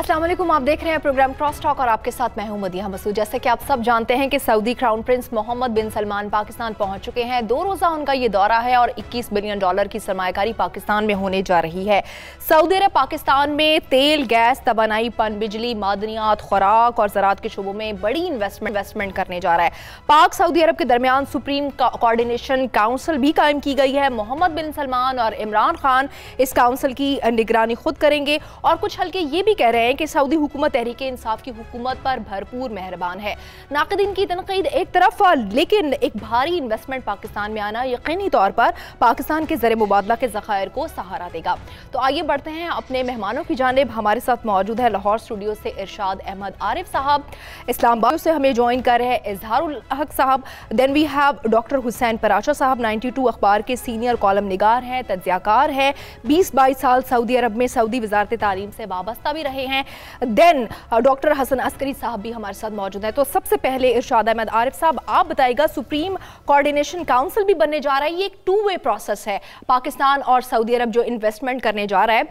अस्सलाम वालेकुम, आप देख रहे हैं प्रोग्राम क्रॉस टॉक और आपके साथ मैं हूं मदीहा मसूद। जैसे कि आप सब जानते हैं कि सऊदी क्राउन प्रिंस मोहम्मद बिन सलमान पाकिस्तान पहुंच चुके हैं। 2 रोज़ा उनका ये दौरा है और $21 बिलियन की सरमायाकारी पाकिस्तान में होने जा रही है। सऊदी अरब पाकिस्तान में तेल, गैस, तवानाई, पन बिजली, मादनियात, खुराक और ज़राअत के शोबों में बड़ी इन्वेस्टमेंट करने जा रहा है। पाक सऊदी अरब के दरमियान सुप्रीम कोऑर्डिनेशन काउंसिल भी कायम की गई है। मोहम्मद बिन सलमान और इमरान खान इस काउंसिल की निगरानी खुद करेंगे और कुछ हल्के ये भी कह रहे हैं कि सऊदी हुकूमत तहरीक इंसाफ की हुकूमत पर भरपूर मेहरबान है। नाक़दीन की तनकीद एक तरफ, लेकिन एक भारी इन्वेस्टमेंट पाकिस्तान में आना यकीनी तौर पर पाकिस्तान के ज़र मुबादला के ज़खायर को सहारा देगा। तो आइए बढ़ते हैं अपने मेहमानों की जानिब। हमारे साथ मौजूद है लाहौर स्टूडियो से इरशाद अहमद आरिफ साहब, इस्लामाबाद से हमें ज्वाइन कर रहे हैं इजहारुल हक साहब, then we have doctor Hussain Parasha साहब, 92 अखबार के सीनियर कॉलम निगार हैं, तज्ज़ियाकार हैं, 20-22 साल सऊदी अरब में सऊदी वज़ारत तालीम से वाबस्ता भी रहे हैं। देन डॉक्टर हसन अस्करी साहब भी हमारे साथ मौजूद हैं। तो सबसे पहले इरशाद अहमद आरिफ साहब, आप बताइएगा, सुप्रीम कोऑर्डिनेशन काउंसिल भी बनने जा रहा है, ये एक 2 वे प्रोसेस है। पाकिस्तान और सऊदी अरब जो इन्वेस्टमेंट करने जा रहा है,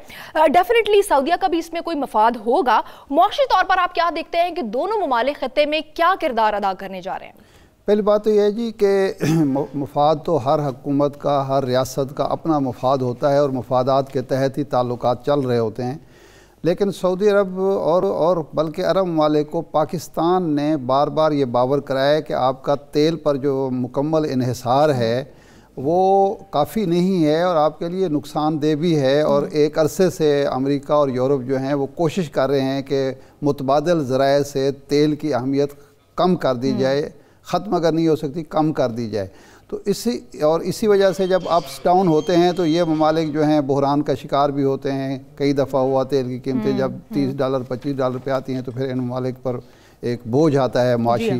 डेफिनेटली सऊदीया का भी इसमें कोई मफाद होगा। मुआशी तौर पर आप क्या देखते हैं कि दोनों ममालिक खत्ते में क्या किरदार अदा करने जा रहे हैं? पहली बात तो यह है जी कि मफाद तो हर हुकूमत का, हर रियासत का अपना मफाद होता है और मफादात के तहत ही ताल्लुकात चल रहे होते हैं। लेकिन सऊदी अरब और बल्कि अरब ममालिक को पाकिस्तान ने बार बार ये बावर कराया है कि आपका तेल पर जो मुकम्मल इन्हिसार है वो काफ़ी नहीं है और आपके लिए नुकसानदेह भी है। और एक अरसे से अमेरिका और यूरोप जो हैं वो कोशिश कर रहे हैं कि मुतबादिल ज़राए से तेल की अहमियत कम कर दी जाए, ख़त्म अगर नहीं हो सकती कम कर दी जाए। तो इसी वजह से जब अप्स डाउन होते हैं तो ये ममालिक जो हैं बहरान का शिकार भी होते हैं। कई दफ़ा हुआ तेल की कीमतें जब $30 $25 पे आती हैं तो फिर इन ममालिक पर एक बोझ आता है माशी।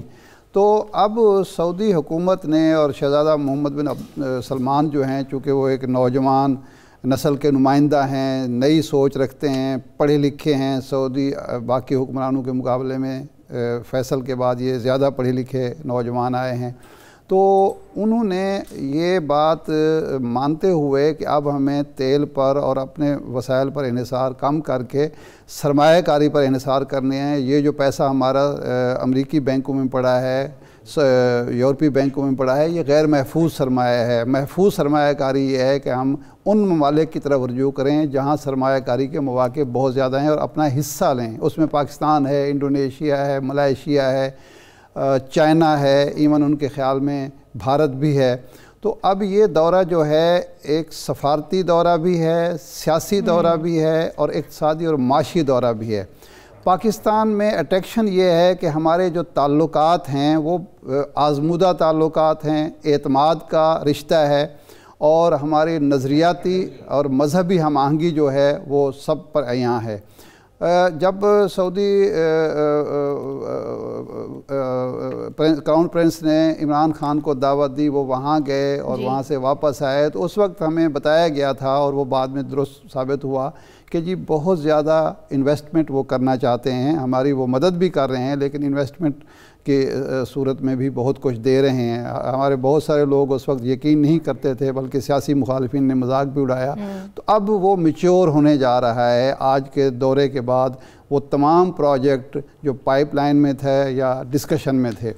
तो अब सऊदी हुकूमत ने और शहज़ादा मोहम्मद बिन सलमान जो हैं, चूँकि वो एक नौजवान नस्ल के नुमाइंदा हैं, नई सोच रखते हैं, पढ़े लिखे हैं, सऊदी बाकी हुक्मरानों के मुकाबले में फ़ैसल के बाद ये ज़्यादा पढ़े लिखे नौजवान आए हैं। तो उन्होंने ये बात मानते हुए कि अब हमें तेल पर और अपने वसाइल पर इन्हिसार कम करके सरमायाकारी पर इन्हिसार करने हैं। ये जो पैसा हमारा अमरीकी बैंकों में पड़ा है, यूरोपीय बैंकों में पड़ा है, ये गैर महफूज सरमाया है। महफूज सरमायाकारी ये है कि हम उन ममालिक की तरफ रुजू करें जहाँ सरमायाकारी के मौक़े बहुत ज़्यादा हैं और अपना हिस्सा लें। उसमें पाकिस्तान है, इंडोनेशिया है, मलेशिया है, चाइना है, इवन उनके ख़्याल में भारत भी है। तो अब ये दौरा जो है एक सफारती दौरा भी है, सियासी दौरा भी है और इक़्तिसादी और माशी दौरा भी है। पाकिस्तान में अट्रैक्शन ये है कि हमारे जो ताल्लुकात हैं वो आज़मूदा ताल्लुकात हैं, एतमाद का रिश्ता है और हमारी नज़रियाती और मजहबी हम आहंगी जो है वो सब पर यहाँ है। जब सऊदी क्राउन प्रिंस ने इमरान खान को दावत दी, वो वहाँ गए और वहाँ से वापस आए, तो उस वक्त हमें बताया गया था और वो बाद में दुरुस्त साबित हुआ कि जी बहुत ज़्यादा इन्वेस्टमेंट वो करना चाहते हैं, हमारी वो मदद भी कर रहे हैं, लेकिन इन्वेस्टमेंट की सूरत में भी बहुत कुछ दे रहे हैं। हमारे बहुत सारे लोग उस वक्त यकीन नहीं करते थे, बल्कि सियासी मुखालिफिन ने मजाक भी उड़ाया। तो अब वो मैच्योर होने जा रहा है। आज के दौरे के बाद वो तमाम प्रोजेक्ट जो पाइपलाइन में थे या डिस्कशन में थे,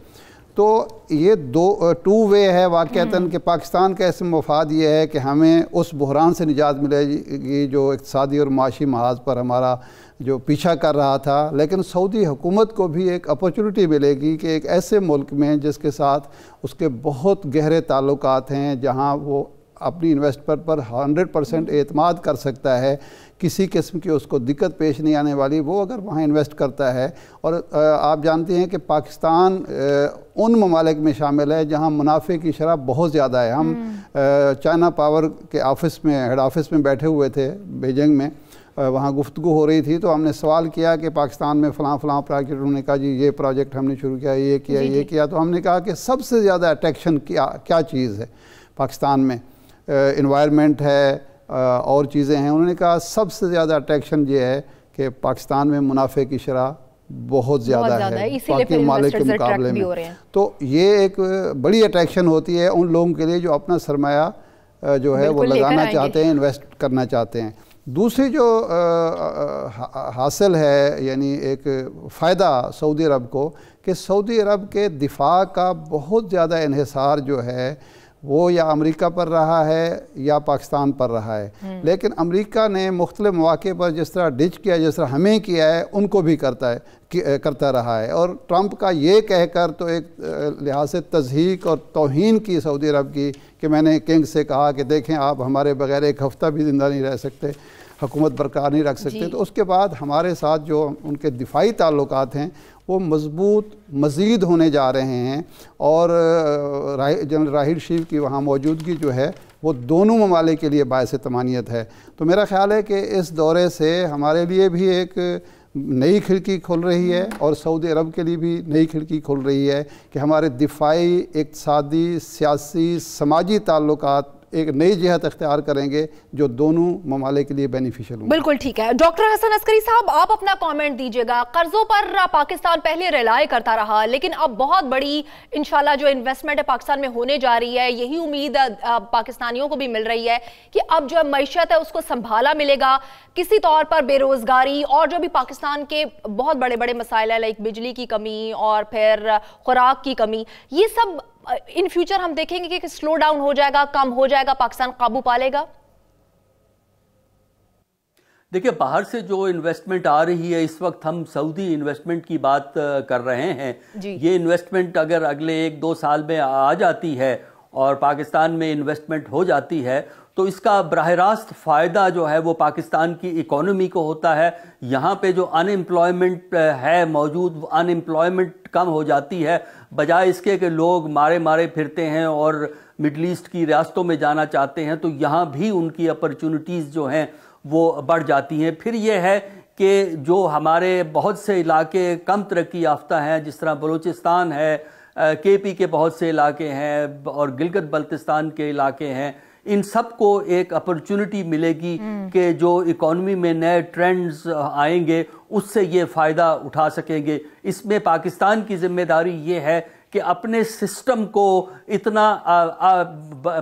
तो ये 2 वे है वाक़तन कि पाकिस्तान का इसमें मफाद ये है कि हमें उस बहरान से निजात मिलेगी जो इक़्तिसादी और माशी महाज पर हमारा जो पीछा कर रहा था। लेकिन सऊदी हुकूमत को भी एक अपॉर्चुनिटी मिलेगी कि एक ऐसे मुल्क में जिसके साथ उसके बहुत गहरे ताल्लुकात हैं, जहाँ वो अपनी इन्वेस्टमेंट पर 100% एतमाद कर सकता है, किसी किस्म की उसको दिक्कत पेश नहीं आने वाली, वो अगर वहाँ इन्वेस्ट करता है। और आप जानते हैं कि पाकिस्तान उन ममालिक में शामिल है जहाँ मुनाफे की शरह बहुत ज़्यादा है। हम चाइना पावर के ऑफ़िस में, हेड ऑफ़िस में बैठे हुए थे बीजिंग में, वहाँ गुफ्तगू हो रही थी, तो हमने सवाल किया कि पाकिस्तान में फ़लाँ प्रोजेक्ट, उन्होंने कहा जी ये प्रोजेक्ट हमने शुरू किया, ये किया, ये किया। तो हमने कहा कि सबसे ज़्यादा अट्रैक्शन क्या चीज़ है पाकिस्तान में? इन्वायरमेंट है और चीज़ें हैं। उन्होंने कहा सबसे ज़्यादा अट्रैक्शन ये है कि पाकिस्तान में मुनाफे की शरह बहुत ज़्यादा है बाकी ममालिक के मुकाबले में। तो ये एक बड़ी अट्रैक्शन होती है उन लोगों के लिए जो अपना सरमाया जो है वो लगाना चाहते हैं, इन्वेस्ट करना चाहते हैं। दूसरी जो हासिल है यानी एक फ़ायदा सऊदी अरब को कि सऊदी अरब के दिफा का बहुत ज़्यादा इन्हिसार जो है वो या अमेरिका पर रहा है या पाकिस्तान पर रहा है, लेकिन अमेरिका ने मुख्तलिफ मौक़े पर जिस तरह डिच किया, जिस तरह हमें किया है, उनको भी करता रहा है। और ट्रंप का ये कहकर तो एक लिहाज से तज़हीक और तौहीन की सऊदी अरब की कि मैंने किंग से कहा कि देखें आप हमारे बगैर एक हफ़्ता भी ज़िंदा नहीं रह सकते, हुकूमत बरकरार नहीं रख सकते। तो उसके बाद हमारे साथ जो उनके दिफाई ताल्लुकात हैं वो मज़बूत मज़ीद होने जा रहे हैं, और जनरल राहिल शरीफ की वहाँ मौजूदगी जो है वो दोनों ममालिक के लिए बायस तमानियत है। तो मेरा ख़्याल है कि इस दौरे से हमारे लिए भी एक नई खिड़की खुल रही है और सऊदी अरब के लिए भी नई खिड़की खुल रही है कि हमारे दिफाई, इक़्तिसादी, सियासी, समाजी ताल्लुकात एक नई जिहत अख्तियार करेंगे जो दोनों ममालिक के लिए बेनिफिशियल होंगे। बिल्कुल ठीक है। डॉक्टर हसन अस्करी साहब, आप अपना कमेंट दीजिएगा। कर्जों पर पाकिस्तान पहले रिलाय करता रहा, लेकिन अब बहुत बड़ी इंशाल्लाह जो इन्वेस्टमेंट है पाकिस्तान में होने जा रही है, यही उम्मीद पाकिस्तानियों को भी मिल रही है कि अब जो मईशत है उसको संभाला मिलेगा। किसी तौर पर बेरोजगारी और जो भी पाकिस्तान के बहुत बड़े बड़े मसाइल है, लाइक बिजली की कमी और फिर खुराक की कमी, ये सब इन फ्यूचर हम देखेंगे कि स्लो डाउन हो जाएगा, कम हो जाएगा, पाकिस्तान काबू पा लेगा। देखिए, बाहर से जो इन्वेस्टमेंट आ रही है, इस वक्त हम सऊदी इन्वेस्टमेंट की बात कर रहे हैं। ये इन्वेस्टमेंट अगर अगले 1-2 साल में आ जाती है और पाकिस्तान में इन्वेस्टमेंट हो जाती है तो इसका बराह रास्त फ़ायदा जो है वो पाकिस्तान की इकोनॉमी को होता है। यहाँ पे जो अनएम्प्लॉयमेंट है मौजूद, अनएम्प्लॉयमेंट कम हो जाती है, बजाय इसके कि लोग मारे मारे फिरते हैं और मिडल ईस्ट की रियासतों में जाना चाहते हैं, तो यहाँ भी उनकी अपॉर्चुनिटीज़ जो हैं वो बढ़ जाती हैं। फिर ये है कि जो हमारे बहुत से इलाके कम तरक्की याफ्ता हैं, जिस तरह बलूचिस्तान है, KP के बहुत से इलाके हैं और गिलगित बल्तिस्तान के इलाके हैं, इन सब को एक अपॉर्चुनिटी मिलेगी कि जो इकोनॉमी में नए ट्रेंड्स आएंगे उससे ये फ़ायदा उठा सकेंगे। इसमें पाकिस्तान की जिम्मेदारी ये है कि अपने सिस्टम को इतना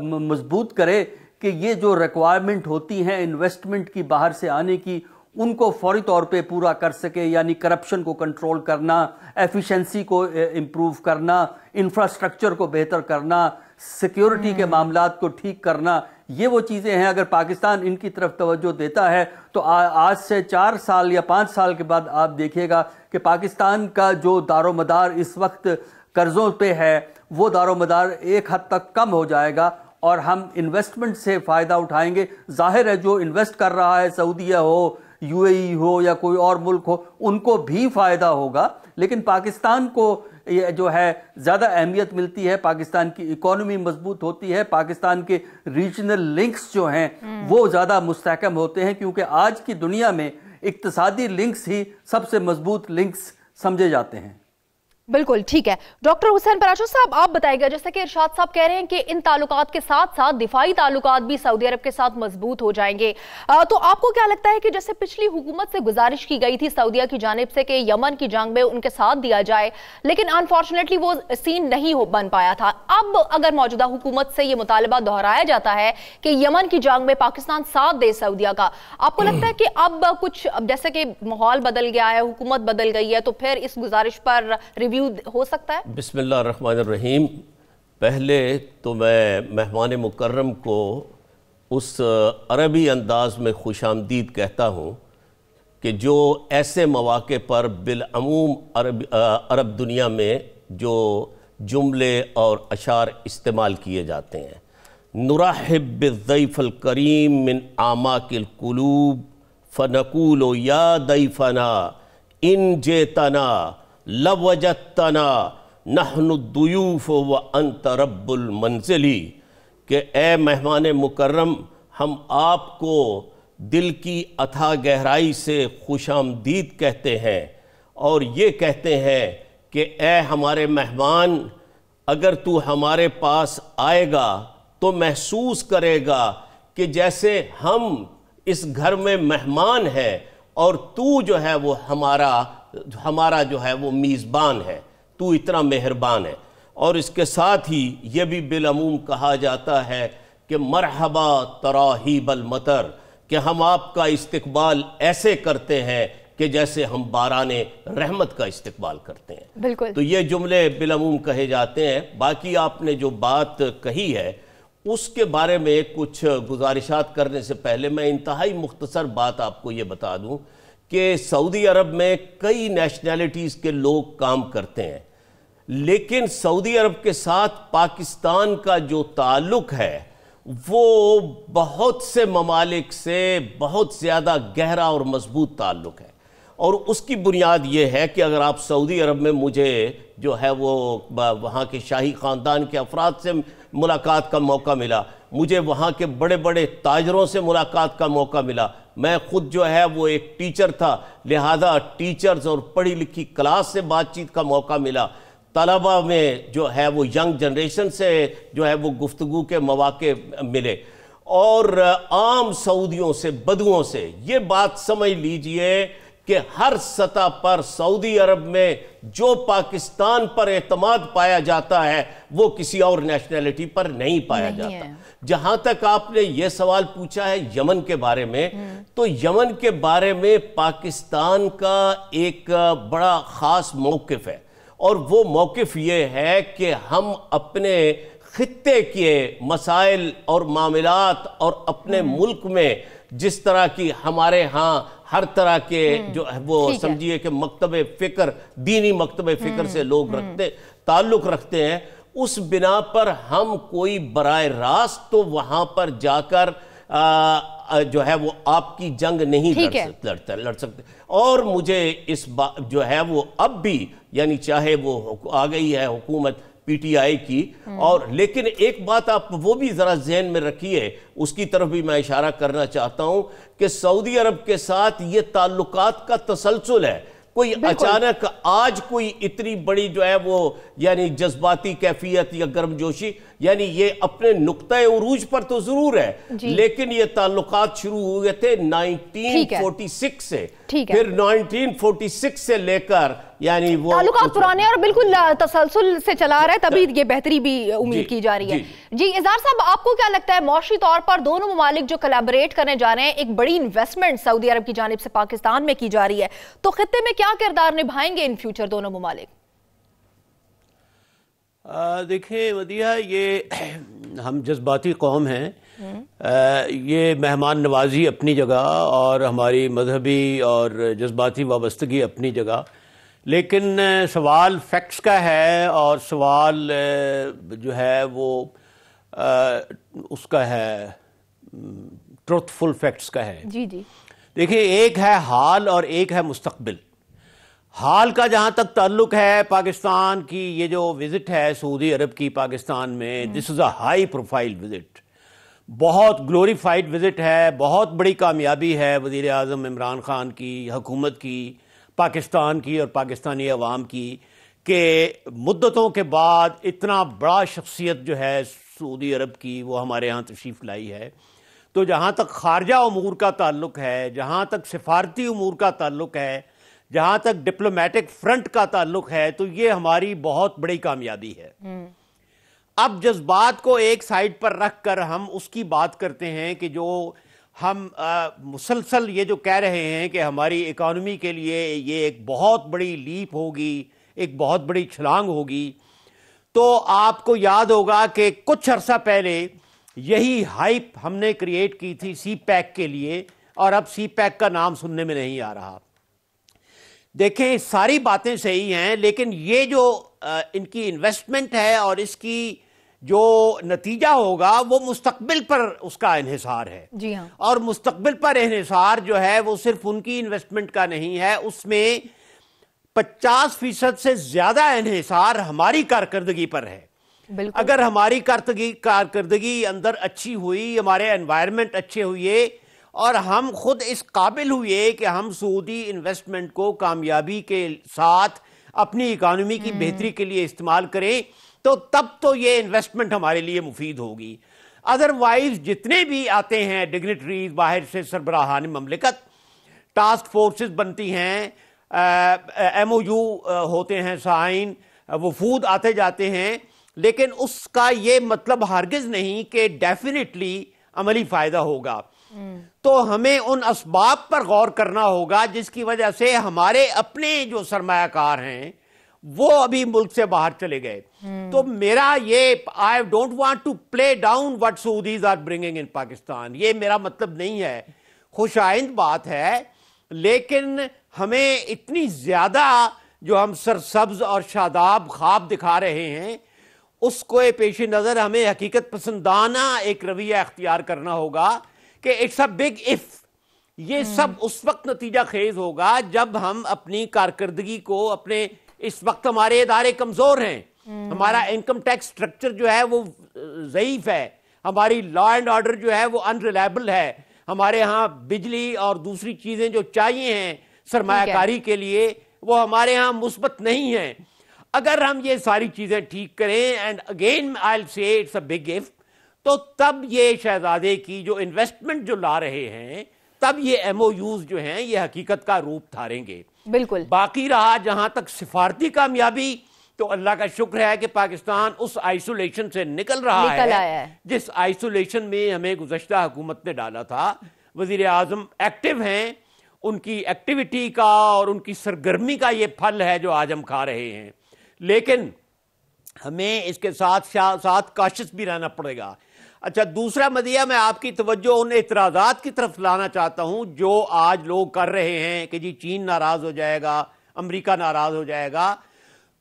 मजबूत करे कि ये जो रिक्वायरमेंट होती हैं इन्वेस्टमेंट की बाहर से आने की, उनको फौरी तौर पे पूरा कर सके। यानी करप्शन को कंट्रोल करना, एफिशिएंसी को इम्प्रूव करना, इंफ्रास्ट्रक्चर को बेहतर करना, सिक्योरिटी के मामलात को ठीक करना, ये वो चीज़ें हैं। अगर पाकिस्तान इनकी तरफ तवज्जो देता है तो आज से 4 साल या 5 साल के बाद आप देखिएगा कि पाकिस्तान का जो दारोमदार इस वक्त कर्ज़ों पे है वो दारोमदार एक हद तक कम हो जाएगा और हम इन्वेस्टमेंट से फ़ायदा उठाएंगे। जाहिर है जो इन्वेस्ट कर रहा है, सऊदीया हो, UAE हो या कोई और मुल्क हो, उनको भी फ़ायदा होगा, लेकिन पाकिस्तान को ये जो है ज़्यादा अहमियत मिलती है। पाकिस्तान की इकोनॉमी मजबूत होती है, पाकिस्तान के रीजनल लिंक्स जो हैं वो ज़्यादा मुस्तहकम होते हैं, क्योंकि आज की दुनिया में इक्तिसादी लिंक्स ही सबसे मजबूत लिंक्स समझे जाते हैं। बिल्कुल ठीक है। डॉक्टर हुसैन पराशो साहब, आप बताइएगा, जैसे कि इरशाद साहब कह रहे हैं कि इन ताल्लुकात के साथ साथ दिफाई ताल्लुकात भी सऊदी अरब के साथ मजबूत हो जाएंगे, तो आपको क्या लगता है कि जैसे पिछली हुकूमत से गुजारिश की गई थी सऊदीया की जानिब से कि यमन की जंग में उनके साथ दिया जाए, लेकिन अनफॉर्चुनेटली वो सीन नहीं बन पाया था। अब अगर मौजूदा हुकूमत से ये मुतालबा दोहराया जाता है कि यमन की जंग में पाकिस्तान साथ दे सऊदीया का, आपको लगता है कि अब कुछ जैसे कि माहौल बदल गया है, हुकूमत बदल गई है, तो फिर इस गुजारिश पर रिव्यू हो सकता है? बिस्मिल्लाहिर्रहमानिर्रहीम। पहले तो मैं मेहमान मुकर्रम को उस अरबी अंदाज में खुशामदीद कहता हूँ कि जो ऐसे मौक़े पर बिलअमूम अरब दुनिया में जो जुमले और अशार इस्तेमाल किए जाते हैं, नुरहिब बिज़्ज़ैफ़िल करीम मिन आमाकिल कुलूब फ़नक़ूलु या दैफ़ना इन जेतना लवजतना नहनु दुयूफ़ व अंत रब्बुल मंज़िली, कि ए मेहमान मुकर्रम, हम आपको दिल की अथाह गहराई से खुशामदीद कहते हैं और ये कहते हैं कि ए हमारे मेहमान, अगर तू हमारे पास आएगा तो महसूस करेगा कि जैसे हम इस घर में मेहमान हैं और तू जो है वो हमारा जो है वो मीज़बान है, तू इतना मेहरबान है। और इसके साथ ही ये भी बिलअमूम कहा जाता है कि मरहबा तराहीबल मतर, کہ ہم آپ کا استقبال ایسے کرتے ہیں کہ جیسے ہم باران رحمت کا استقبال کرتے ہیں. بالکل. تو یہ جملے بالعموم کہے جاتے ہیں. باقی آپ نے جو بات کہی ہے اس کے بارے میں کچھ گزارشات کرنے سے پہلے میں انتہائی مختصر بات آپ کو یہ بتا دوں کہ سعودی عرب میں کئی نیشنلٹیز کے لوگ کام کرتے ہیں، لیکن سعودی عرب کے ساتھ پاکستان کا جو تعلق ہے وہ بہت سے ممالک سے بہت زیادہ گہرا اور مضبوط تعلق ہے. اور اس کی بنیاد یہ ہے کہ اگر آپ سعودی عرب میں مجھے جو ہے وہ وہاں کے شاہی خاندان کے افراد سے ملاقات کا موقع ملا، مجھے وہاں کے بڑے بڑے تاجروں سے ملاقات کا موقع ملا. میں خود جو ہے وہ ایک ٹیچر تھا، لہذا ٹیچرز اور پڑھی لکھی کلاس سے بات چیت کا موقع ملا. طلبہ میں جو ہے وہ ینگ جنریشن سے جو ہے وہ گفتگو کے مواقع ملے. اور عام سعودیوں سے، بدوؤں سے یہ بات سمجھ لیجئے کہ ہر سطح پر سعودی عرب میں جو پاکستان پر اعتماد پایا جاتا ہے وہ کسی اور نیشنلٹی پر نہیں پایا جاتا. جہاں تک آپ نے یہ سوال پوچھا ہے یمن کے بارے میں، تو یمن کے بارے میں پاکستان کا ایک بڑا خاص موقف ہے، اور وہ موقف یہ ہے کہ ہم اپنے خطے کے مسائل اور معاملات اور اپنے ملک میں جس طرح کی ہمارے ہاں ہر طرح کے جو وہ سمجھیے کہ مکتب فکر، دینی مکتب فکر سے لوگ تعلق رکھتے ہیں، اس بنا پر ہم کوئی براہ راست تو وہاں پر جا کر جو ہے وہ آپ کی جنگ نہیں لڑ سکتے. اور مجھے اس جو ہے وہ اب بھی یعنی چاہے وہ آ گئی ہے حکومت پی ٹی آئی کی، اور لیکن ایک بات آپ وہ بھی ذرا ذہن میں رکھیے، اس کی طرف بھی میں اشارہ کرنا چاہتا ہوں کہ سعودی عرب کے ساتھ یہ تعلقات کا تسلسل ہے. کوئی اچانک آج کوئی اتنی بڑی جو ہے وہ یعنی جذباتی کیفیت یا گرم جوشی، یعنی یہ اپنے نقطہ عروج پر تو ضرور ہے، لیکن یہ تعلقات شروع ہوئے تھے 1946 سے. پھر 1946 سے لے کر یعنی وہ تعلقات پرانے اور بالکل تسلسل سے چلا رہا ہے، تبھی یہ بہتری بھی امید کی جا رہی ہے. جی اظہار صاحب، آپ کو کیا لگتا ہے معاشی طور پر دونوں ممالک جو کلیبریٹ کرنے جا رہے ہیں، ایک بڑی انویسٹمنٹ سعودی عرب کی جانب سے پاکستان میں کی جا رہی ہے، تو خطے میں کیا کردار نبھائیں گے ان فیوچر دونوں ممالک؟ دیکھیں مدیحہ، یہ ہم جذباتی قوم ہیں، یہ مہمان نوازی اپنی جگہ اور ہماری مذہبی اور جذباتی وابستگی اپنی جگہ، لیکن سوال فیکٹس کا ہے اور سوال جو ہے وہ اس کا ہے ٹروتھ فل فیکٹس کا ہے. جی جی دیکھیں، ایک ہے حال اور ایک ہے مستقبل. حال کا جہاں تک تعلق ہے، پاکستان کی یہ جو وزٹ ہے سعودی عرب کی پاکستان میں، دس از اے ہائی پروفائل وزٹ، بہت گلوریفائڈ وزٹ ہے، بہت بڑی کامیابی ہے وزیر اعظم عمران خان کی، حکومت کی، پاکستان کی اور پاکستانی عوام کی، کہ مدتوں کے بعد اتنا بڑا شخصیت جو ہے سعودی عرب کی وہ ہمارے ہاں تشریف لائی ہے. تو جہاں تک خارجہ امور کا تعلق ہے، جہاں تک سفارتی امور کا تعلق ہے، جہاں تک ڈپلومیٹک فرنٹ کا تعلق ہے، تو یہ ہماری بہت بڑی کامیابی ہے. اب جذبات کو ایک سائیڈ پر رکھ کر ہم اس کی بات کرتے ہیں کہ جو ہم مسلسل یہ جو کہہ رہے ہیں کہ ہماری اکانومی کے لیے یہ ایک بہت بڑی لیپ ہوگی، ایک بہت بڑی چھلانگ ہوگی. تو آپ کو یاد ہوگا کہ کچھ عرصہ پہلے یہی ہائپ ہم نے کریٹ کی تھی سی پیک کے لیے، اور اب سی پیک کا نام سننے میں نہیں آ رہا. دیکھیں، ساری باتیں صحیح ہیں، لیکن یہ جو ان کی انویسٹمنٹ ہے اور اس کی جو نتیجہ ہوگا وہ مستقبل پر اس کا انحصار ہے. جی ہاں. اور مستقبل پر انحصار جو ہے وہ صرف ان کی انویسٹمنٹ کا نہیں ہے، اس میں 50% سے زیادہ انحصار ہماری کارکردگی پر ہے. اگر ہماری کارکردگی اندر اچھی ہوئی، ہمارے انوائرمنٹ اچھے ہوئے اور ہم خود اس قابل ہوئے کہ ہم سعودی انویسٹمنٹ کو کامیابی کے ساتھ اپنی اکانومی کی بہتری کے لیے استعمال کریں، تو تب تو یہ انویسٹمنٹ ہمارے لیے مفید ہوگی. ادروائز جتنے بھی آتے ہیں ڈگنیٹریز باہر سے، سربراہان مملکت، ٹاسک فورسز بنتی ہیں، ایم او یو ہوتے ہیں سائن، وفود آتے جاتے ہیں، لیکن اس کا یہ مطلب ہرگز نہیں کہ ڈیفینیٹلی عملی فائدہ ہوگا. تو ہمیں ان اسباب پر غور کرنا ہوگا جس کی وجہ سے ہمارے اپنے جو سرمایہ کار ہیں وہ ابھی ملک سے باہر چلے گئے. تو میرا یہ I don't want to play down what Saudis are bringing in Pakistan. یہ میرا مطلب نہیں ہے, خوش آئند بات ہے, لیکن ہمیں اتنی زیادہ جو ہم سرسبز اور شاداب خواب دکھا رہے ہیں اس کو پیش نظر ہمیں حقیقت پسندانہ ایک رویہ اختیار کرنا ہوگا کہ اٹس اے بگ اف. یہ سب اس وقت نتیجہ خیز ہوگا جب ہم اپنی کارکردگی کو اپنے, اس وقت ہمارے ادارے کمزور ہیں, ہمارا انکم ٹیکس سٹرکچر جو ہے وہ ضعیف ہے, ہماری لا اینڈ آرڈر جو ہے وہ انریلائبل ہے, ہمارے ہاں بجلی اور دوسری چیزیں جو چاہیے ہیں سرمایہ کاری کے لیے وہ ہمارے ہاں مثبت نہیں ہیں. اگر ہم یہ ساری چیزیں ٹھیک کریں, اینڈ اگین آئی ول سے اٹس اے بگ اف, تو تب یہ شہزادے کی جو انویسٹمنٹ جو لا رہے ہیں تب یہ ایم او یوز جو ہیں یہ حقیقت کا روپ دھاریں گے. بالکل. باقی رہا جہاں تک سفارتی کامیابی, تو اللہ کا شکر ہے کہ پاکستان اس آئسولیشن سے نکل رہا ہے جس آئسولیشن میں ہمیں گزشتہ حکومت نے ڈالا تھا. وزیر اعظم ایکٹیو ہیں, ان کی ایکٹیویٹی کا اور ان کی سرگرمی کا یہ پھل ہے جو آج ہم کھا رہے ہیں, لیکن ہمیں اس کے ساتھ ساتھ کاشس بھی رہنا پڑے گا. اچھا, دوسرا مدیہ میں آپ کی توجہ ان اعتراضات کی طرف لانا چاہتا ہوں جو آج لوگ کر رہے ہیں کہ جی چین ناراض ہو جائے گا, امریکہ ناراض ہو جائے گا.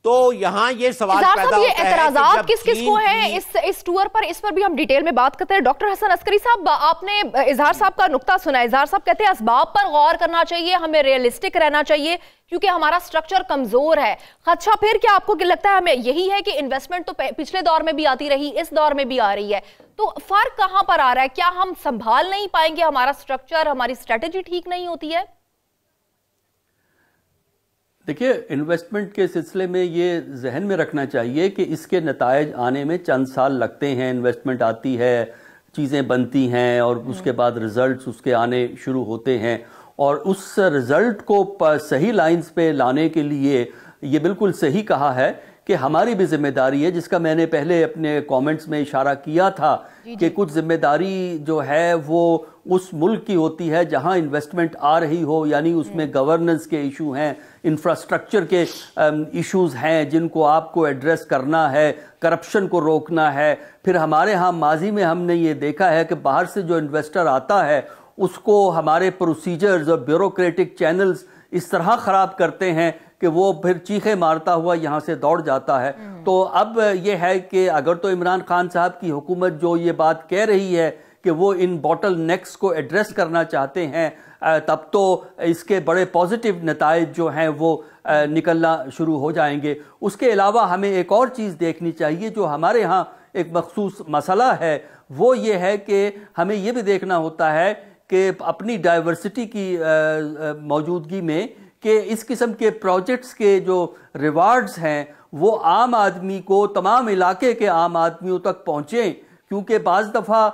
تو یہاں یہ سوال پیدا ہوتا ہے کہ اعتراضات کس کس کو ہیں اس ٹور پر, اس پر بھی ہم ڈیٹیل میں بات کرتے ہیں. ڈاکٹر حسن عسکری صاحب, آپ نے اظہار صاحب کا نقطہ سنا. اظہار صاحب کہتے ہیں اسباب پر غور کرنا چاہیے, ہمیں ریئلسٹک رہنا چاہیے کیونکہ ہمارا سٹرکچر کمزور ہے. خدشہ پھر کیا آپ کو لگتا ہے ہمیں یہی ہے کہ انویسٹمنٹ تو پچھلے دور میں بھی آتی رہی, اس دور میں بھی آ رہی ہے, تو فرق کہاں پر آ رہا ہے؟ کیا ہم سنبھال نہیں پائیں گے, ہمارا سٹرکچر, ہماری اسٹریٹجی ٹھیک نہیں ہوتی ہے؟ دیکھیے, انویسٹمنٹ کے سلسلے میں یہ ذہن میں رکھنا چاہیے کہ اس کے نتائج آنے میں چند سال لگتے ہیں. انویسٹمنٹ آتی ہے, چیزیں بنتی ہیں اور اس کے بعد ریزلٹس اس کے آنے شروع ہوتے ہیں, اور اس رزلٹ کو صحیح لائنز پہ لانے کے لیے یہ بالکل صحیح کہا ہے کہ ہماری بھی ذمہ داری ہے, جس کا میں نے پہلے اپنے کامنٹس میں اشارہ کیا تھا کہ کچھ ذمہ داری جو ہے وہ اس ملک کی ہوتی ہے جہاں انویسٹمنٹ آ رہی ہو, یعنی اس میں گورننس کے ایشو ہیں, انفراسٹرکچر کے ایشوز ہیں جن کو آپ کو ایڈریس کرنا ہے, کرپشن کو روکنا ہے. پھر ہمارے ہاں ماضی میں ہم نے یہ دیکھا ہے کہ باہر سے جو انویسٹر آتا ہے اس کو ہمارے پروسیجرز اور بیوروکریٹک چینلز اس طرح خراب کرتے ہیں کہ وہ پھر چیخے مارتا ہوا یہاں سے دوڑ جاتا ہے. تو اب یہ ہے کہ اگر تو عمران خان صاحب کی حکومت جو یہ بات کہہ رہی ہے کہ وہ ان باٹل نیکس کو ایڈریس کرنا چاہتے ہیں, تب تو اس کے بڑے پازیٹیو نتائج جو ہیں وہ نکلنا شروع ہو جائیں گے. اس کے علاوہ ہمیں ایک اور چیز دیکھنی چاہیے جو ہمارے ہاں ایک مخصوص مسئلہ ہے, وہ یہ ہے کہ ہمیں یہ بھی دیکھنا ہوتا ہے کہ اپنی ڈائیورسٹی کی موجودگی میں کہ اس قسم کے پروجیکٹس کے جو ریوارڈز ہیں وہ عام آدمی کو, تمام علاقے کے عام آدمیوں تک پہنچیں, کیونکہ بعض دفعہ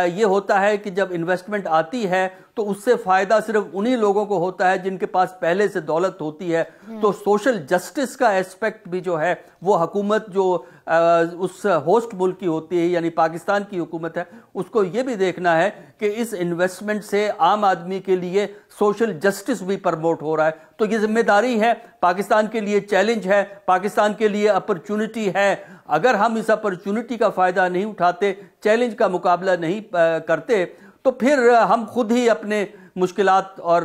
یہ ہوتا ہے کہ جب انویسٹمنٹ آتی ہے تو اس سے فائدہ صرف انہی لوگوں کو ہوتا ہے جن کے پاس پہلے سے دولت ہوتی ہے. تو سوشل جسٹس کا ایسپیکٹ بھی جو ہے وہ حکومت جو اس ہوسٹ ملک کی ہوتی ہے, یعنی پاکستان کی حکومت ہے, اس کو یہ بھی دیکھنا ہے کہ اس انویسٹمنٹ سے عام آدمی کے لیے سوشل جسٹس بھی پرموٹ ہو رہا ہے. تو یہ ذمہ داری ہے, پاکستان کے لیے چیلنج ہے, پاکستان کے لیے اپرچونٹی ہے. اگر ہم اس اپرچونٹی کا فائدہ نہیں اٹھاتے, چیلنج کا مقابلہ نہیں کرتے, تو پھر ہم خود ہی اپنے مشکلات اور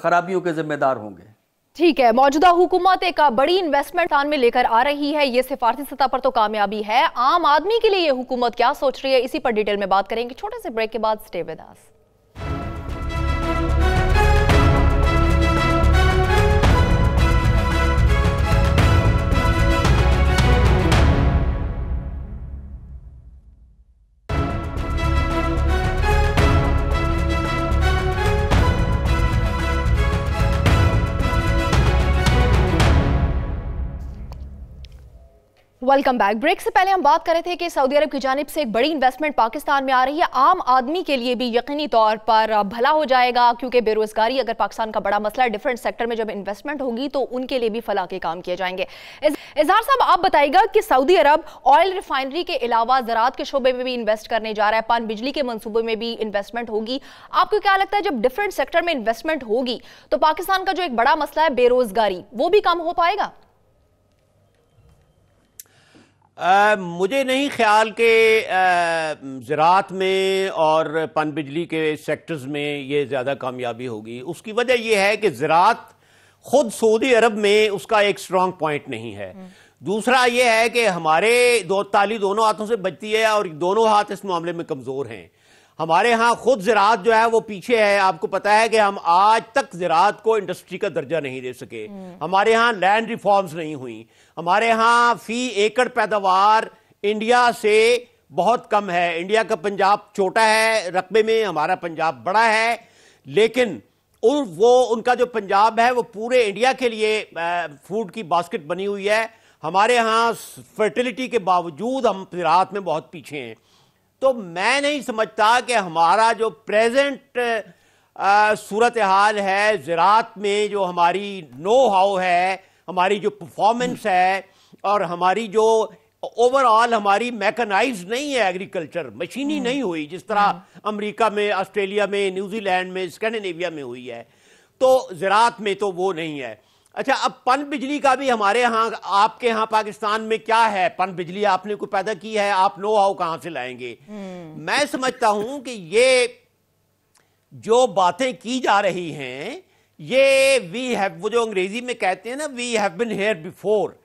خرابیوں کے ذمہ دار ہوں گے. ٹھیک ہے, موجودہ حکومت ایک بڑی انویسٹمنٹ میں لے کر آ رہی ہے, یہ سفارتی سطح پر تو کامیابی ہے. عام آدمی کے لیے یہ حکومت کیا سوچ رہی ہے, اسی پر ڈیٹیل میں بات کریں گے. چھوٹے سے بریک کے بعد stay with us. Welcome back. Break से पहले हम बात कर रहे थे कि सऊदी अरब की जानिब से एक बड़ी इन्वेस्टमेंट पाकिस्तान में आ रही है। आम आदमी के लिए भी यकीनी तौर पर भला हो जाएगा, क्योंकि बेरोजगारी अगर पाकिस्तान का बड़ा मसला है, डिफरेंट सेक्टर में जब इन्वेस्टमेंट होगी तो उनके लिए भी फलाह के काम किए जाएंगे। इजहार साहब, आप बताइएगा कि सऊदी अरब ऑयल रिफाइनरी के अलावा ज़राअत के शोबे में भी इन्वेस्ट करने जा रहा है, पन बिजली के मनसूबे में भी इन्वेस्टमेंट होगी। आपको क्या लगता है, जब डिफरेंट सेक्टर में इन्वेस्टमेंट होगी तो पाकिस्तान का जो एक बड़ा मसला है बेरोजगारी, वो भी कम हो पाएगा? मुझे नहीं ख्याल कि ज़राअत में और पन बिजली के सेक्टर्स में ये ज़्यादा कामयाबी होगी। उसकी वजह यह है कि ज़राअत खुद सऊदी अरब में उसका एक स्ट्रॉन्ग पॉइंट नहीं है। दूसरा यह है कि हमारे ताली दोनों हाथों से बचती है और दोनों हाथ इस मामले में कमज़ोर हैं। हमारे यहाँ खुद ज़राअत जो है वो पीछे है। आपको पता है कि हम आज तक ज़राअत को इंडस्ट्री का दर्जा नहीं दे सके। हमारे यहाँ लैंड रिफॉर्म्स नहीं हुई। हमारे यहाँ फी एकड़ पैदावार इंडिया से बहुत कम है। इंडिया का पंजाब छोटा है रकबे में, हमारा पंजाब बड़ा है, लेकिन उनका जो पंजाब है वो पूरे इंडिया के लिए फूड की बास्केट बनी हुई है। हमारे यहाँ फर्टिलिटी के बावजूद हम ज़राअत में बहुत पीछे हैं। तो मैं नहीं समझता कि हमारा जो प्रेजेंट सूरत हाल है ज़राअत में, जो हमारी नो हाउ है, हमारी जो परफॉर्मेंस है और हमारी जो ओवरऑल हमारी मैकेनाइज्ड नहीं है, एग्रीकल्चर मशीनी नहीं हुई जिस तरह अमेरिका में, ऑस्ट्रेलिया में, न्यूजीलैंड में, स्कैंडिनेविया में हुई है, तो ज़राअत में तो वो नहीं है। अच्छा, अब पन बिजली का भी हमारे यहाँ, आपके यहाँ पाकिस्तान में क्या है? पन बिजली आपने कोई पैदा की है, आप नो हाउ कहां से लाएंगे? मैं समझता हूं कि ये जो बातें की जा रही हैं, ये वी हैव, वो जो अंग्रेजी में कहते हैं ना, we have been here before,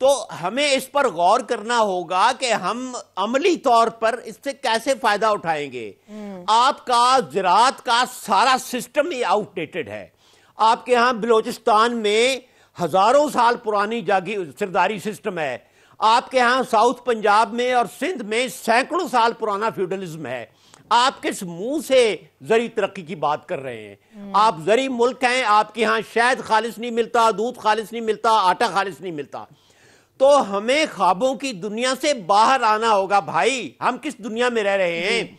तो हमें इस पर गौर करना होगा कि हम अमली तौर पर इससे कैसे फायदा उठाएंगे। आपका ज़राअत का सारा सिस्टम ही आउटडेटेड है। आपके यहाँ बलोचिस्तान में हजारों साल पुरानी सरदारी सिस्टम है। आपके यहाँ साउथ पंजाब में और सिंध में सैकड़ों साल पुराना फ्यूडलिज्म है। आप किस मुंह से जरी तरक्की की बात कर रहे हैं? आप जरी मुल्क हैं, आपके यहाँ शहद खालिस नहीं मिलता, दूध खालिस नहीं मिलता, आटा खालिस नहीं मिलता। तो हमें ख्वाबों की दुनिया से बाहर आना होगा। भाई, हम किस दुनिया में रह रहे हैं?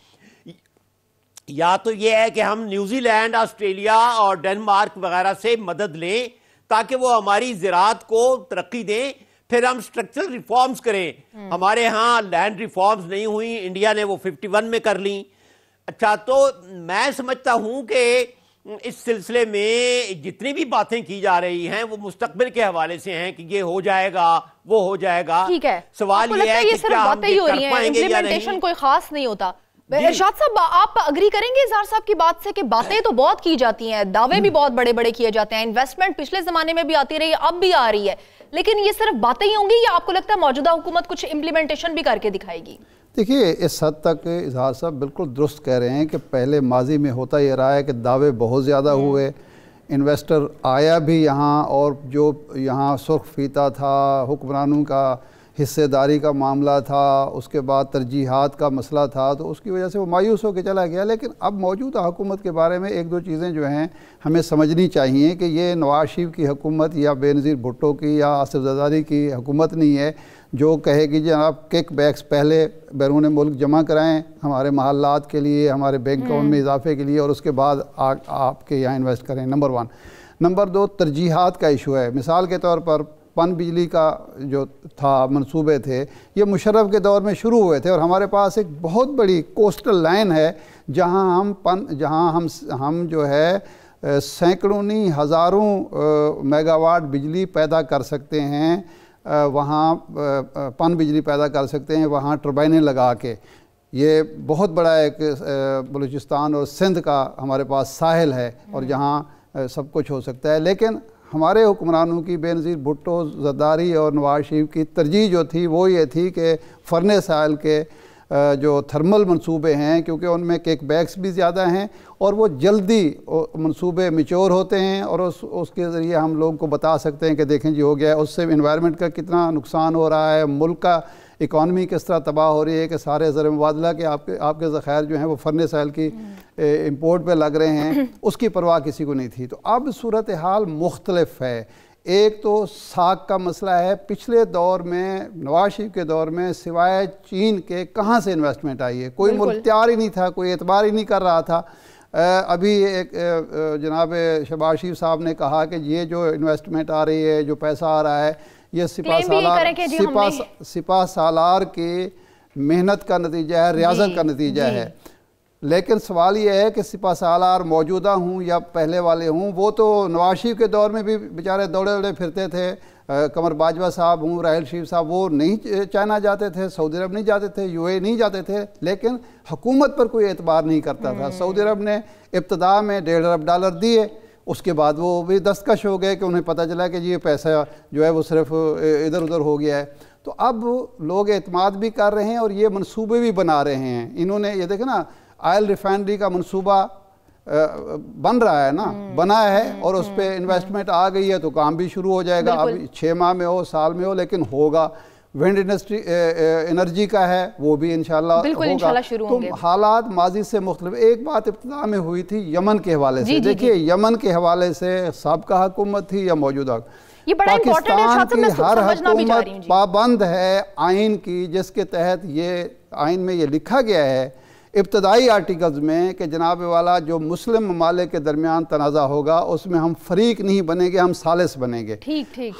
या तो ये है कि हम न्यूजीलैंड, ऑस्ट्रेलिया और डेनमार्क वगैरह से मदद लें ताकि वो हमारी ज़राअत को तरक्की दें, फिर हम स्ट्रक्चरल रिफॉर्म्स करें। हमारे यहाँ लैंड रिफॉर्म्स नहीं हुई, इंडिया ने वो 51 में कर ली। अच्छा, तो मैं समझता हूं कि इस सिलसिले में जितनी भी बातें की जा रही हैं वो मुस्तकबिल के हवाले से हैं कि ये हो जाएगा, वो हो जाएगा। ठीक है, सवाल ये है कि क्या हम ये कर पाएंगे या नहीं? कोई खास नहीं होता। इरशाद साहब, आप अग्री करेंगे इजहार साहब की बात से कि बातें तो बहुत की जाती हैं, दावे भी बहुत बड़े बड़े किए जाते हैं, इन्वेस्टमेंट पिछले जमाने में भी आती रही, अब भी आ रही है, लेकिन ये सिर्फ बातें ही होंगी या आपको लगता है मौजूदा हुकूमत कुछ इंप्लीमेंटेशन भी करके दिखाएगी? देखिए, इस हद तक इजहार साहब बिल्कुल दुरुस्त कह रहे हैं कि पहले माजी में होता ये रहा है कि दावे बहुत ज़्यादा हुए, इन्वेस्टर आया भी यहाँ, और जो यहाँ सुर्ख फीता था, हुक्मरानों का हिस्सेदारी का मामला था, उसके बाद तरजीहात का मसला था, तो उसकी वजह से वो मायूस होकर चला गया। लेकिन अब मौजूदा हुकूमत के बारे में एक दो चीज़ें जो हैं हमें समझनी चाहिए कि ये नवाज शरीफ की हुकूमत या बेनज़ीर भुट्टो की या आसिफ ज़रदारी की हुकूमत नहीं है जो कहेगी जनाब किक बैक्स पहले बैरून मुल्क जमा कराएँ हमारे महल्लात के लिए, हमारे बैंक अकाउंट में इजाफे के लिए, और उसके बाद आपके यहाँ इन्वेस्ट करें। नंबर 1। नंबर 2, तरजीहात का इशू है। मिसाल के तौर पर पन बिजली का जो था, मंसूबे थे, ये मुशर्रफ के दौर में शुरू हुए थे, और हमारे पास एक बहुत बड़ी कोस्टल लाइन है जहाँ हम जो है सैकड़ों नहीं हज़ारों मेगावाट बिजली पैदा कर सकते हैं। वहाँ पन बिजली पैदा कर सकते हैं, वहाँ टर्बाइनें लगा के। ये बहुत बड़ा एक बलूचिस्तान और सिंध का हमारे पास साहिल है और जहाँ सब कुछ हो सकता है। लेकिन हमारे हुक्मरानों की, बेनज़ीर भुट्टो, ज़रदारी और नवाज शरीफ की तरजीह जो थी वो ये थी कि फर्नेस ऑयल के जो थर्मल मंसूबे हैं, क्योंकि उनमें किक बैक्स भी ज़्यादा हैं और वो जल्दी मंसूबे मैच्योर होते हैं, और उसके ज़रिए हम लोगों को बता सकते हैं कि देखें जी हो गया है, उससे इन्वायरमेंट का कितना नुकसान हो रहा है, मुल्क का इकॉनमी किस तरह तबाह हो रही है कि सारे ज़र मुबादला के आपके ज़ख़ायर जो हैं वो फर्नेस ऑयल की इंपोर्ट पे लग रहे हैं, उसकी परवाह किसी को नहीं थी। तो अब सूरत हाल मुख्तलिफ है। ایک تو ساکھ کا مسئلہ ہے، پچھلے دور میں نواز شریف کے دور میں سوائے چین کے کہاں سے انویسٹمنٹ آئی ہے؟ کوئی ملک تیار ہی نہیں تھا، کوئی اعتبار ہی نہیں کر رہا تھا۔ ابھی ایک جناب شہباز شریف صاحب نے کہا کہ یہ جو انویسٹمنٹ آ رہی ہے، جو پیسہ آ رہا ہے، یہ سپاہ سالار کی محنت کا نتیجہ ہے، ریاضت کا نتیجہ ہے۔ لیکن سوال یہ ہے کہ سپاہ سالار موجودہ ہوں یا پہلے والے ہوں، وہ تو نواز شریف کے دور میں بھی بیچارے دوڑے پھرتے تھے، قمر باجوہ صاحب ہوں، راحیل شریف صاحب، وہ نہیں چائنا جاتے تھے، سعودی عرب نہیں جاتے تھے، یو اے نہیں جاتے تھے، لیکن حکومت پر کوئی اعتبار نہیں کرتا تھا۔ سعودی عرب نے ابتدا میں $1.5 ارب دیے، اس کے بعد وہ بھی دستکش ہو گئے کہ انہیں پتہ چلا کہ یہ پیسہ جو ہے وہ صرف ادھر ادھر ہو گیا ہے۔ تو اب لوگ اعتماد بھی کر رہے ہیں اور یہ منصوبے بھی بنا رہے ہیں۔ انہوں نے یہ دیکھیں نا، آئل ریفائنری کا منصوبہ بن رہا ہے نا، بنا ہے، اور اس پہ انویسٹمنٹ آ گئی ہے تو کام بھی شروع ہو جائے گا۔ اب 6 ماہ میں ہو، سال میں ہو، لیکن ہوگا۔ ونڈ انرجی کا ہے، وہ بھی انشاءاللہ ہوگا۔ تو حالات ماضی سے مختلف۔ ایک بات ابتدا میں ہوئی تھی یمن کے حوالے سے، دیکھیے یمن کے حوالے سے سابقہ حکومت تھی یا موجودہ، پاکستان کی ہر حکومت پابند ہے آئین کی، جس کے تحت یہ آئین میں یہ لکھا گیا ہے ابتدائی آرٹیکلز میں کہ جناب والا جو مسلم ممالک کے درمیان تنازع ہوگا اس میں ہم فریق نہیں بنیں گے، ہم ثالث بنیں گے۔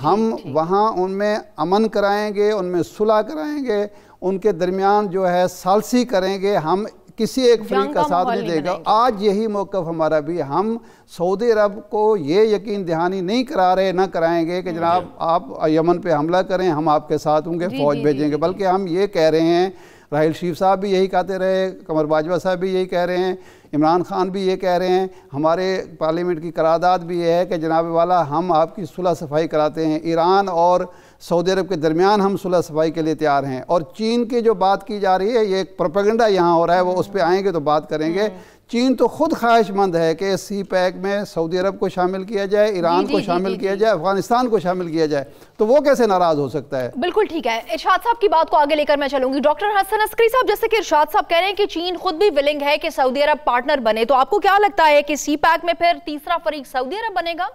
ہم وہاں ان میں امن کرائیں گے، ان میں صلح کرائیں گے، ان کے درمیان جو ہے ثالثی کریں گے، ہم کسی ایک فریق کا ساتھ نہیں دے گا۔ آج یہی موقف ہمارا بھی، ہم سعودی عرب کو یہ یقین دہانی نہیں کرا رہے، نہ کرائیں گے کہ جناب آپ یمن پہ حملہ کریں، ہم آپ کے ساتھ ہوں گے، فوج بھیجیں گے، بلکہ ہم یہ کہہ رہے ہیں، راحیل شریف صاحب بھی یہی کہتے رہے، قمر باجوہ صاحب بھی یہی کہہ رہے ہیں، عمران خان بھی یہ کہہ رہے ہیں، ہمارے پارلیمنٹ کی قرارداد بھی یہ ہے کہ جناب والا ہم آپ کی صلح صفائی کراتے ہیں، ایران اور سعودی عرب کے درمیان ہم صلح صفائی کے لیے تیار ہیں۔ اور چین کی جو بات کی جا رہی ہے، یہ ایک پروپیگنڈا یہاں ہو رہا ہے، وہ اس پہ آئیں گے تو بات کریں گے۔ چین تو خود خواہش مند ہے کہ سی پیک میں سعودی عرب کو شامل کیا جائے، ایران کو شامل کیا جائے، افغانستان کو شامل کیا جائے، تو وہ کیسے ناراض ہو سکتا ہے؟ بالکل ٹھیک ہے۔ ارشاد صاحب کی بات کو آگے لے کر میں چلوں گی۔ ڈاکٹر حسن عسکری صاحب، جیسے کہ ارشاد صاحب کہہ رہے ہیں کہ چین خود بھی ولنگ ہے کہ سعودی عرب پارٹنر بنے، تو آپ کو کیا لگتا ہے کہ سی پیک میں پھر تیسرا فریق سعودی عرب بنے گا؟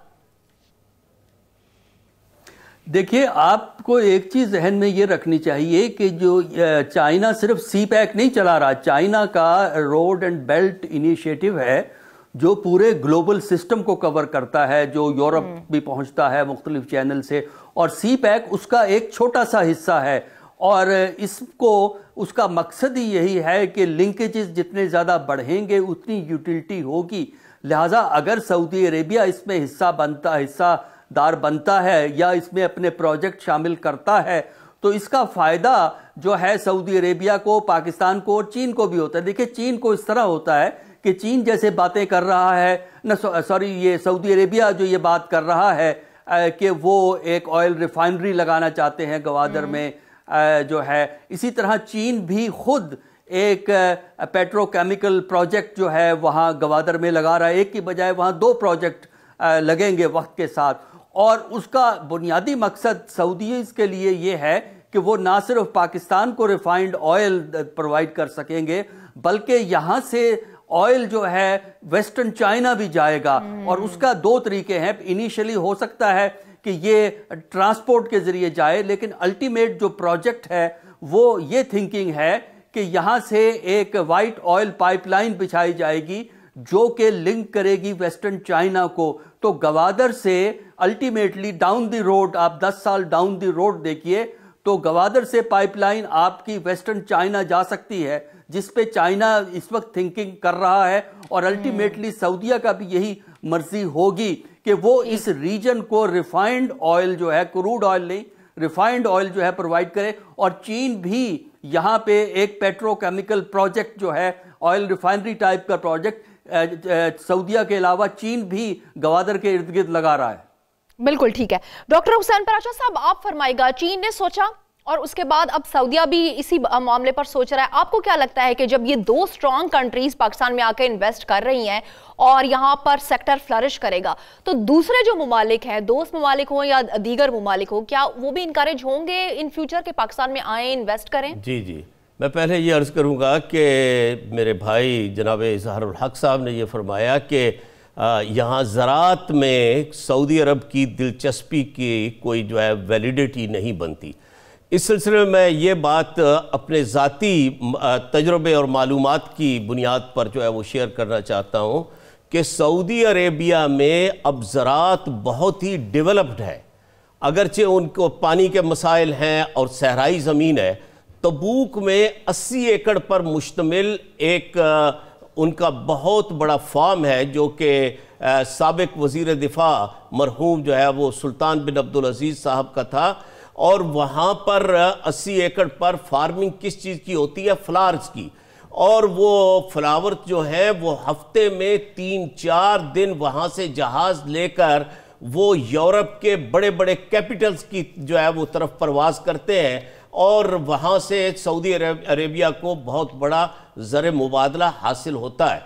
دیکھیے، آپ کو ایک چیز ذہن میں یہ رکھنی چاہیے کہ جو چائنا صرف سی پیک نہیں چلا رہا، چائنا کا روڈ اینڈ بیلٹ انیشیٹو ہے جو پورے گلوبل سسٹم کو کور کرتا ہے، جو یورپ بھی پہنچتا ہے مختلف چینل سے، اور سی پیک اس کا ایک چھوٹا سا حصہ ہے، اور اس کا مقصد ہی یہی ہے کہ لنکیجز جتنے زیادہ بڑھیں گے اتنی یوٹیلٹی ہوگی۔ لہٰذا اگر سعودی عربیہ اس میں حصہ دار بنتا ہے یا اس میں اپنے پروجیکٹ شامل کرتا ہے تو اس کا فائدہ جو ہے سعودی عربیہ کو، پاکستان کو اور چین کو بھی ہوتا ہے۔ دیکھیں چین کو اس طرح ہوتا ہے کہ چین جیسے باتیں کر رہا ہے، یہ سعودی عربیہ جو یہ بات کر رہا ہے کہ وہ ایک آئل ریفائنری لگانا چاہتے ہیں گوادر میں جو ہے، اسی طرح چین بھی خود ایک پیٹرو کیمیکل پروجیکٹ جو ہے وہاں گوادر میں لگا رہا ہے، ایک کی بجائے وہاں 2 پروجیکٹ لگیں گے وقت کے ساتھ، اور اس کا بنیادی مقصد سعودیز کے لیے یہ ہے کہ وہ نہ صرف پاکستان کو ریفائنڈ آئل پرووائڈ کر سکیں گے بلکہ یہاں سے آئل جو ہے ویسٹرن چائنا بھی جائے گا، اور اس کا 2 طریقے ہیں۔ انیشلی ہو سکتا ہے کہ یہ ٹرانسپورٹ کے ذریعے جائے، لیکن الٹیمیٹ جو پروجیکٹ ہے وہ یہ تھنکنگ ہے کہ یہاں سے ایک وائٹ آئل پائپ لائن بچھائی جائے گی جو کہ لنک کرے گی ویسٹرن چائنا کو۔ تو گوادر سے الٹیمیٹلی ڈاؤن دی روڈ، آپ 10 سال ڈاؤن دی روڈ دیکھیے تو گوادر سے پائپ لائن آپ کی ویسٹرن چائنا جا سکتی ہے، جس پہ چائنا اس وقت تھنکنگ کر رہا ہے، اور الٹیمیٹلی سعودیہ کا بھی یہی مرضی ہوگی کہ وہ اس ریجن کو ریفائنڈ آئل جو ہے، کروڈ آئل نہیں، ریفائنڈ آئل جو ہے پرووائڈ کرے۔ اور چین بھی یہاں پہ ایک پیٹرو کیمیکل پروجیکٹ جو ہے، آئل ریفائنری ٹائپ کا پروجیکٹ سعودیہ کے علاوہ چین بھی گوادر کے ارد گرد لگا رہا ہے۔ بالکل ٹھیک ہے۔ ڈاکٹر حسین پراشا صاحب، آپ فرمائے گا، چین نے سوچا اور اس کے بعد اب سعودیہ بھی اسی معاملے پر سوچ رہا ہے، آپ کو کیا لگتا ہے کہ جب یہ 2 اسٹرانگ کنٹریز پاکستان میں آ کے انویسٹ کر رہی ہیں اور یہاں پر سیکٹر فلرش کرے گا تو دوسرے جو ممالک ہیں، دوست ممالک ہوں یا دیگر ممالک ہوں، کیا وہ بھی انکریج ہوں گے ان فیوچر کے پاکستان میں آئیں انویسٹ کریں؟ جی میں پہلے یہ عرض کروں گا کہ میرے بھائی جناب اظہار الحق صاحب نے یہ فرمایا کہ یہاں زراعت میں سعودی عرب کی دلچسپی کی کوئی جو ہے ویلیڈیٹی نہیں بنتی۔ اس سلسلے میں میں یہ بات اپنے ذاتی تجربے اور معلومات کی بنیاد پر جو ہے وہ شیئر کرنا چاہتا ہوں کہ سعودی عربیہ میں اب زراعت بہت ہی ڈیولپڈ ہے، اگرچہ ان کو پانی کے مسائل ہیں اور صحرائی زمین ہے۔ تبوک میں 80 ایکڑ پر مشتمل ایک ان کا بہت بڑا فارم ہے جو کہ سابق وزیر دفاع مرحوم جو ہے وہ سلطان بن عبدالعزیز صاحب کا تھا، اور وہاں پر 80 ایکڑ پر فارمنگ کس چیز کی ہوتی ہے؟ فلاورز کی، اور وہ فلاور جو ہیں وہ ہفتے میں 3-4 دن وہاں سے جہاز لے کر وہ یورپ کے بڑے بڑے کیپٹلز کی جو ہے وہ طرف پرواز کرتے ہیں، اور وہاں سے سعودی عربیہ کو بہت بڑا زر مبادلہ حاصل ہوتا ہے۔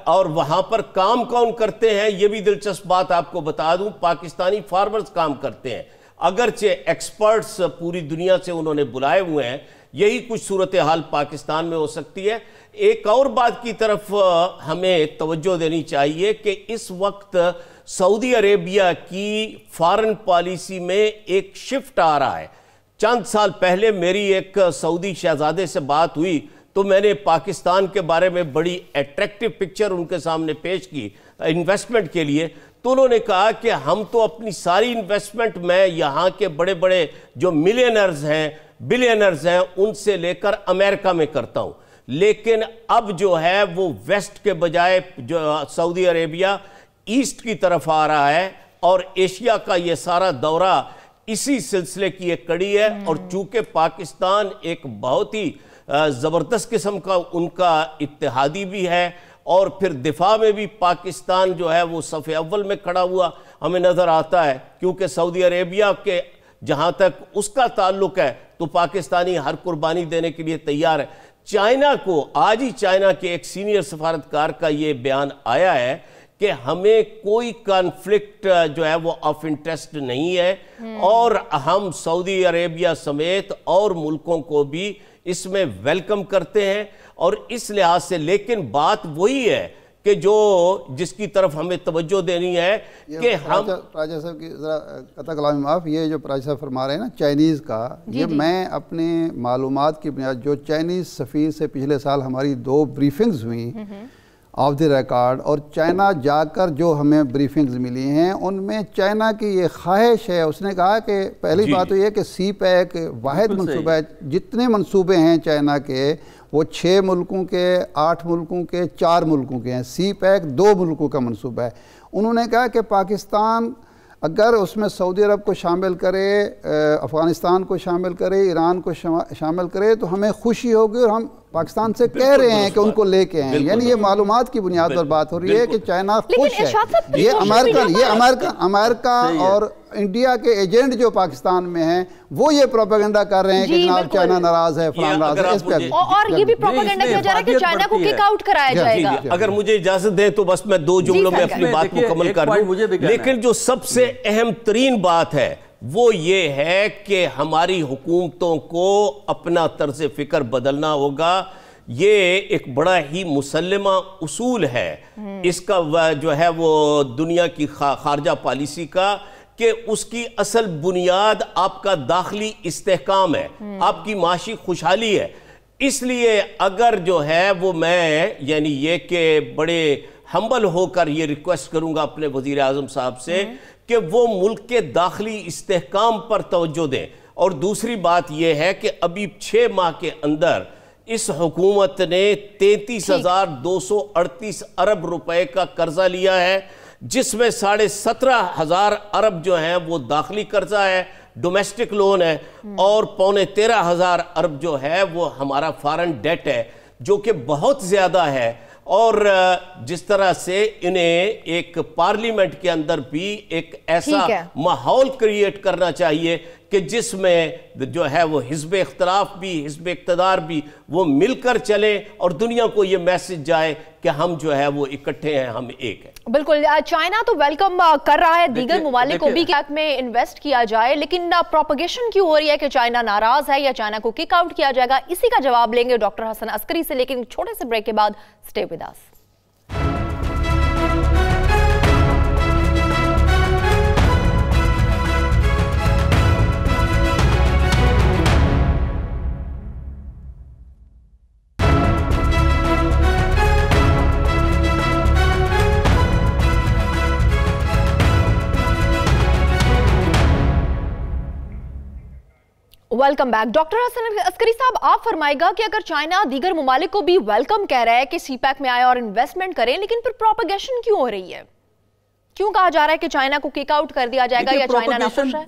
اور وہاں پر کام کون کرتے ہیں یہ بھی دلچسپ بات آپ کو بتا دوں، پاکستانی فارمرز کام کرتے ہیں، اگرچہ ایکسپرٹس پوری دنیا سے انہوں نے بلائے ہوئے ہیں۔ یہی کچھ صورتحال پاکستان میں ہو سکتی ہے۔ ایک اور بات کی طرف ہمیں توجہ دینی چاہیے کہ اس وقت سعودی عربیہ کی فارن پالیسی میں ایک شفٹ آ رہا ہے۔ چند سال پہلے میری ایک سعودی شہزادے سے بات ہوئی تو میں نے پاکستان کے بارے میں بڑی اٹریکٹیو پکچر ان کے سامنے پیش کی انویسٹمنٹ کے لیے، تو انہوں نے کہا کہ ہم تو اپنی ساری انویسٹمنٹ میں یہاں کے بڑے بڑے جو ملینرز ہیں، بلینرز ہیں، ان سے لے کر امریکہ میں کرتا ہوں، لیکن اب جو ہے وہ ویسٹ کے بجائے جو سعودی عربیہ ایسٹ کی طرف آ رہا ہے، اور ایشیا کا یہ سارا دورہ اسی سلسلے کی ایک کڑی ہے۔ اور چونکہ پاکستان ایک بہت ہی زبردست قسم کا ان کا اتحادی بھی ہے، اور پھر دفاع میں بھی پاکستان جو ہے وہ صف اول میں کھڑا ہوا ہمیں نظر آتا ہے، کیونکہ سعودی عربیہ کے جہاں تک اس کا تعلق ہے تو پاکستانی ہر قربانی دینے کے لیے تیار ہے۔ چائنا کو آج ہی چائنا کے ایک سینئر سفارتکار کا یہ بیان آیا ہے کہ ہمیں کوئی کانفلکٹ جو ہے وہ آف انٹرسٹ نہیں ہے، اور ہم سعودی عربیہ سمیت اور ملکوں کو بھی اس میں ویلکم کرتے ہیں، اور اس لحاظ سے لیکن بات وہی ہے کہ جو جس کی طرف ہمیں توجہ دینی ہے کہ ہم راجہ صاحب کی ذرا قطع کلامی معاف، یہ جو راجہ صاحب فرما رہے ہیں نا چائنیز کا، یہ میں اپنے معلومات کی بنیاد جو چائنیز سفیر سے پچھلے سال ہماری 2 بریفنگز ہوئیں آف دی ریکارڈ، اور چائنا جا کر جو ہمیں بریفنگز ملی ہیں ان میں چائنا کی یہ خواہش ہے، اس نے کہا کہ پہلی بات تو یہ کہ سی پیک واحد منصوبہ ہے، جتنے منصوبے ہیں چائنا کے وہ 6 ملکوں کے، 8 ملکوں کے، 4 ملکوں کے ہیں، سی پیک 2 ملکوں کا منصوبہ ہے۔ انہوں نے کہا کہ پاکستان اگر اس میں سعودی عرب کو شامل کرے، افغانستان کو شامل کرے، ایران کو شامل کرے تو ہمیں خوشی ہوگی، اور ہم پاکستان سے کہہ رہے ہیں کہ ان کو لے کے ہیں، یعنی یہ معلومات کی بنیاد پر بات ہو رہی ہے کہ چائنا خوش ہے۔ یہ امریکہ اور انڈیا کے ایجنٹ جو پاکستان میں ہیں وہ یہ پروپیگنڈا کر رہے ہیں کہ جناب چائنا ناراض ہے، فلان ناراض ہے، اس پہ اور یہ بھی پروپیگنڈا کیا جا رہا ہے کہ چائنا کو کک آؤٹ کرایا جائے گا۔ اگر مجھے اجازت دیں تو بس میں 2 جملوں میں اپنی بات مکمل کر دوں، لیکن جو سب سے اہم ترین بات ہے وہ یہ ہے کہ ہماری حکومتوں کو اپنا طرز فکر بدلنا ہوگا۔ یہ ایک بڑا ہی مسلمہ اصول ہے اس کا جو ہے وہ دنیا کی خارجہ پالیسی کا، کہ اس کی اصل بنیاد آپ کا داخلی استحکام ہے، آپ کی معاشی خوشحالی ہے۔ اس لیے اگر جو ہے وہ میں یعنی یہ کہ بڑے ہمبل ہو کر یہ ریکویسٹ کروں گا اپنے وزیر اعظم صاحب سے کہ وہ ملک کے داخلی استحکام پر توجہ دیں۔ اور دوسری بات یہ ہے کہ ابھی 6 ماہ کے اندر اس حکومت نے 33,238 ارب روپے کا قرضہ لیا ہے، جس میں 17,500 ارب جو ہیں وہ داخلی قرضہ ہے، ڈومیسٹک لون ہے، اور 13,500 ارب جو ہے وہ ہمارا فارن ڈیٹ ہے، جو کہ بہت زیادہ ہے۔ اور جس طرح سے انہیں ایک پارلیمنٹ کے اندر بھی ایک ایسا ماحول کریٹ کرنا چاہیے کہ جس میں جو ہے وہ حزب اختلاف بھی، حزب اقتدار بھی، وہ مل کر چلیں اور دنیا کو یہ میسج جائے کہ ہم جو ہے وہ اکٹھے ہیں، ہم ایک ہیں۔ بالکل، چائنا تو ویلکم کر رہا ہے دیگر ممالک کو بھی کہ میں انویسٹ کیا جائے، لیکن پروپیگیشن کیوں ہو رہی ہے کہ چائنا ناراض ہے یا چائنا کو کک آؤٹ کیا جائے گا؟ اسی کا جواب لیں گے ڈاکٹر حسن عسکری سے، لیکن چھوٹے سے بریک کے بعد stay with us. Welcome back. Doctor Hasan Askari साहब, आप फरमाएगा कि अगर चाइना दीगर ममालिक को भी वेलकम कह रहा है कि सीपैक में आए और इन्वेस्टमेंट करें, लेकिन फिर प्रोपेगेशन क्यों हो रही है? क्यों कहा जा रहा है कि चाइना को किक आउट कर दिया जाएगा या चाइना नाखुश है?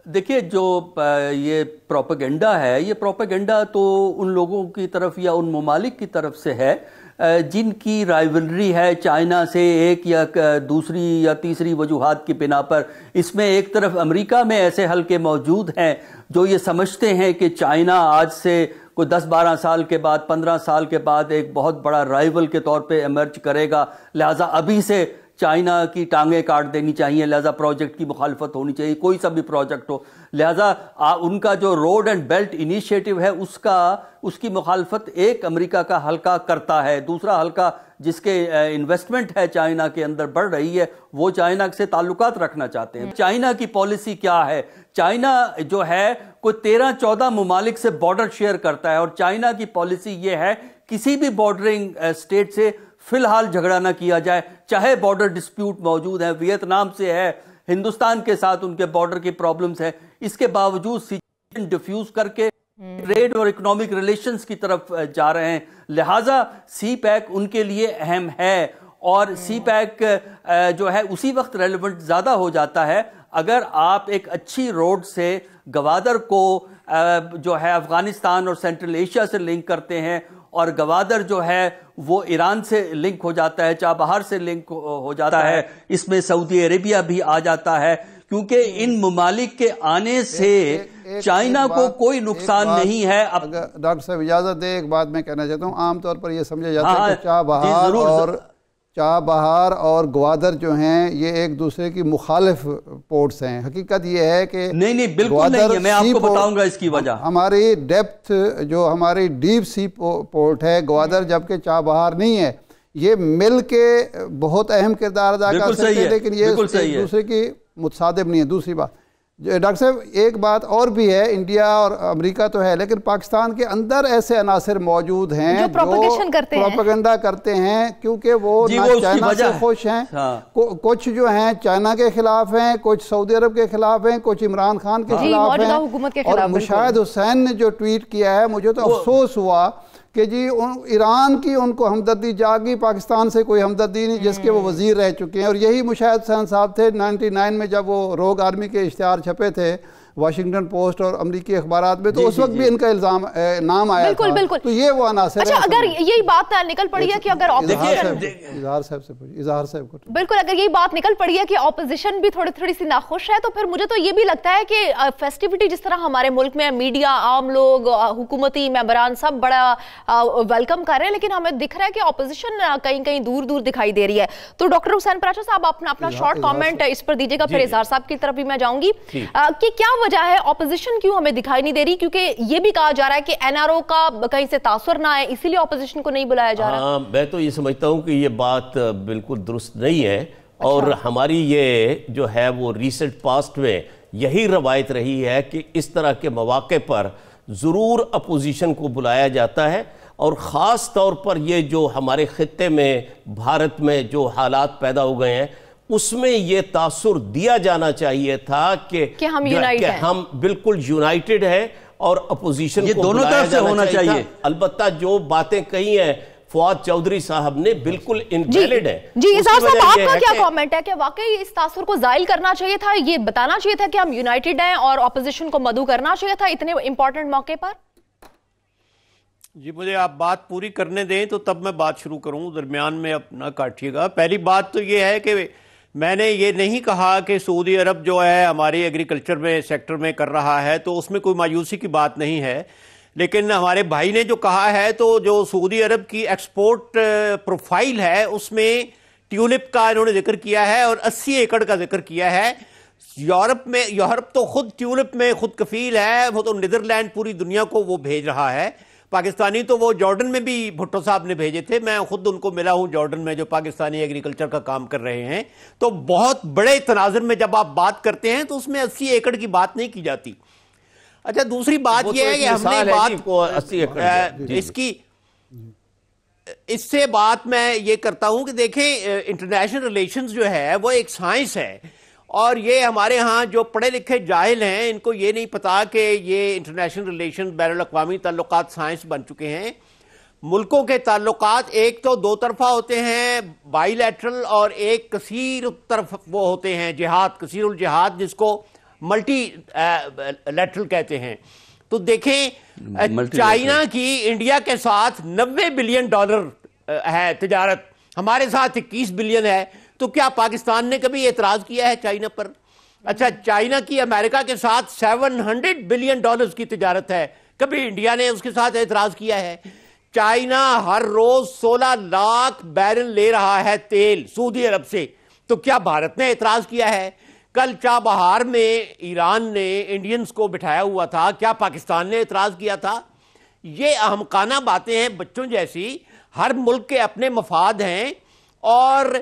देखिए, जो ये प्रोपेगेंडा है, ये प्रोपेगेंडा तो उन लोगों की तरफ या उन ममालिक की तरफ से है जिनकी राइवलरी है चाइना से एक या दूसरी या तीसरी वजूहात की बिना पर। इसमें एक तरफ अमेरिका में ऐसे हलके मौजूद हैं जो ये समझते हैं कि चाइना आज से कोई 10-12 साल के बाद, 15 साल के बाद एक बहुत बड़ा राइवल के तौर पे इमर्ज करेगा, लिहाजा अभी से चाइना की टांगें काट देनी चाहिए, लिहाजा प्रोजेक्ट की मुखालफत होनी चाहिए, कोई सा भी प्रोजेक्ट हो। लिहाजा उनका जो रोड एंड बेल्ट इनिशिएटिव है उसकी मुखालफत एक अमेरिका का हल्का करता है, दूसरा हल्का जिसके इन्वेस्टमेंट है चाइना के अंदर बढ़ रही है वो चाइना से ताल्लुकात रखना चाहते हैं। चाइना की पॉलिसी क्या है? चाइना जो है कोई 13-14 ममालिक से बॉर्डर शेयर करता है और चाइना की पॉलिसी ये है किसी भी बॉर्डरिंग स्टेट से फिलहाल झगड़ा ना किया जाए, चाहे बॉर्डर डिस्प्यूट मौजूद है, वियतनाम से है, हिंदुस्तान के साथ उनके बॉर्डर की प्रॉब्लम्स है, इसके बावजूद सिचुएशन डिफ्यूज करके ट्रेड और इकोनॉमिक रिलेशंस की तरफ जा रहे हैं। लिहाजा सी पैक उनके लिए अहम है और सी पैक जो है उसी वक्त रेलेवेंट ज्यादा हो जाता है अगर आप एक अच्छी रोड से गवादर को जो है अफगानिस्तान और सेंट्रल एशिया से लिंक करते हैं और गवादर जो है वो ईरान से लिंक हो जाता है, चाबहार से लिंक हो जाता है, इसमें सऊदी अरेबिया भी आ जाता है, क्योंकि इन ममालिक के आने से चाइना को कोई नुकसान नहीं है। अब डॉक्टर साहब इजाजत दे, एक बात मैं कहना चाहता हूँ। आमतौर पर यह समझा जाता है कि चाबहार और ग्वादर जो हैं ये एक दूसरे की मुखालिफ पोर्ट्स हैं। हकीकत ये है कि नहीं बिल्कुल नहीं है, मैं आपको बताऊंगा इसकी वजह। हमारी डेप्थ जो हमारी डीप सी पोर्ट है ग्वादर, जबकि चाबहार नहीं है। ये मिल के बहुत अहम किरदार अदा कर सकते हैं, लेकिन ये एक दूसरे की मुतसादिब नहीं है। दूसरी बात डॉक्टर साहब, एक बात और भी है, इंडिया और अमेरिका तो है, लेकिन पाकिस्तान के अंदर ऐसे अनासर मौजूद हैं जो प्रोपेगेंडा करते हैं, क्योंकि वो ना चाइना से खुश हैं। कुछ जो हैं चाइना के खिलाफ हैं, कुछ सऊदी अरब के खिलाफ हैं, कुछ इमरान खान के खिलाफ हैं। और मुशाहिद हुसैन ने जो ट्वीट किया है, मुझे तो अफसोस हुआ कि जी ईरान की उनको हमदर्दी जागी, पाकिस्तान से कोई हमदर्दी नहीं, जिसके वो वजीर रह चुके हैं। और यही मुशाहिद हुसैन साहब थे 99 में जब वो रोग आर्मी के इश्तिहार छपे थे वाशिंगटन पोस्ट और अमरीकी अखबारात में, तो उस वक्त भी इनका इल्जाम नाम आया था। बिल्कुल। तो ये वो अनासर अच्छा, अगर यही बात निकल पड़ी है कि अगर इजहार साहब को बिल्कुल अगर यही बात निकल पड़ी है कि ऑपोजिशन भी थोड़ी सी नाखुश है, तो फिर मुझे तो ये भी लगता है कि फेस्टिविटी जिस तरह हमारे मुल्क में मीडिया, आम लोग, हुकूमती मेंबरान सब बड़ा वेलकम कर रहे हैं, लेकिन हमें दिख रहा है कि ऑपोजिशन कहीं कहीं दूर दूर दिखाई दे रही है। तो डॉक्टर हुसैन पराचा साहब अपना शॉर्ट कॉमेंट इस पर दीजिएगा, फिर इजहार साहब की तरफ भी मैं जाऊंगी कि क्या वजह है, ऑपोजिशन क्यों हमें दिखाई नहीं दे रही? क्योंकि ये भी कहा जा रहा है कि एनआरओ का कहीं से तासुर ना आए, इसीलिए ऑपोजिशन को नहीं बुलाया जा रहा। मैं तो ये समझता हूं कि ये बात बिल्कुल दुरुस्त नहीं है। और हमारी ये जो है वो रिसेंट पास्ट में यही रवायत रही है कि इस तरह के मौके पर ज़रूर अपोजिशन को बुलाया जाता है। और ख़ास तौर पर ये जो हमारे खित्ते में भारत में जो हालात पैदा हो गए हैं, उसमें ये तासुर दिया जाना चाहिए था कि हम बिल्कुल यूनाइटेड है और अपोजिशन को दोनों तरफ से होना चाहिए। अलबत्ता जो बातें कही हैं फवाद चौधरी साहब ने बिल्कुल इनवैलिड है। जी इजहार साहब, आपका क्या कमेंट है कि वाकई इस तासुर को जाहिल करना चाहिए था, ये बताना चाहिए था कि हम यूनाइटेड हैं और अपोजिशन को मदऊ करना चाहिए था इतने इंपॉर्टेंट मौके पर? जी मुझे आप बात पूरी करने दें तो तब मैं बात शुरू करूं, दरमियान में अब ना काटिएगा। पहली बात तो ये है कि मैंने ये नहीं कहा कि सऊदी अरब जो है हमारी एग्रीकल्चर में सेक्टर में कर रहा है, तो उसमें कोई मायूसी की बात नहीं है। लेकिन हमारे भाई ने जो कहा है, तो जो सऊदी अरब की एक्सपोर्ट प्रोफाइल है उसमें ट्यूलिप का इन्होंने जिक्र किया है और 80 एकड़ का जिक्र किया है। यूरोप तो खुद ट्यूलिप में खुद कफील है, वो तो नीदरलैंड पूरी दुनिया को वो भेज रहा है। पाकिस्तानी तो वो जॉर्डन में भी भुट्टो साहब ने भेजे थे, मैं खुद उनको मिला हूं जॉर्डन में, जो पाकिस्तानी एग्रीकल्चर का काम कर रहे हैं। तो बहुत बड़े तनाजुर में जब आप बात करते हैं तो उसमें 80 एकड़ की बात नहीं की जाती। अच्छा, दूसरी बात यह है कि हमने बात 80 एकड़ इसकी इससे बात मैं ये करता हूं कि देखें इंटरनेशनल रिलेशंस जो है वो एक साइंस है اور یہ ہمارے ہاں جو پڑھے لکھے جاہل ہیں ان کو یہ نہیں پتا کہ یہ انٹرنیشنل ریلیشن بین الاقوامی تعلقات سائنس بن چکے ہیں. ملکوں کے تعلقات ایک تو دو طرفہ ہوتے ہیں بائی لیٹرل، اور ایک کثیر طرف وہ ہوتے ہیں جہاد، کثیر الجہاد، جس کو ملٹی لیٹرل کہتے ہیں. تو دیکھیں چائنا کی انڈیا کے ساتھ $90 بلین ہے تجارت، ہمارے ساتھ 21 بلین ہے. تو کیا پاکستان نے کبھی اعتراض کیا ہے چائنا پر؟ اچھا، چائنا کی امریکہ کے ساتھ $700 بلین کی تجارت ہے، کبھی انڈیا نے اس کے ساتھ اعتراض کیا ہے؟ چائنا ہر روز 16 لاکھ بیرل لے رہا ہے تیل سعودی عرب سے، تو کیا بھارت نے اعتراض کیا ہے؟ کل چابہار میں ایران نے انڈینز کو بٹھایا ہوا تھا، کیا پاکستان نے اعتراض کیا تھا؟ یہ احمقانہ باتیں ہیں بچوں جیسی. ہر ملک کے اپنے مفاد ہیں، اور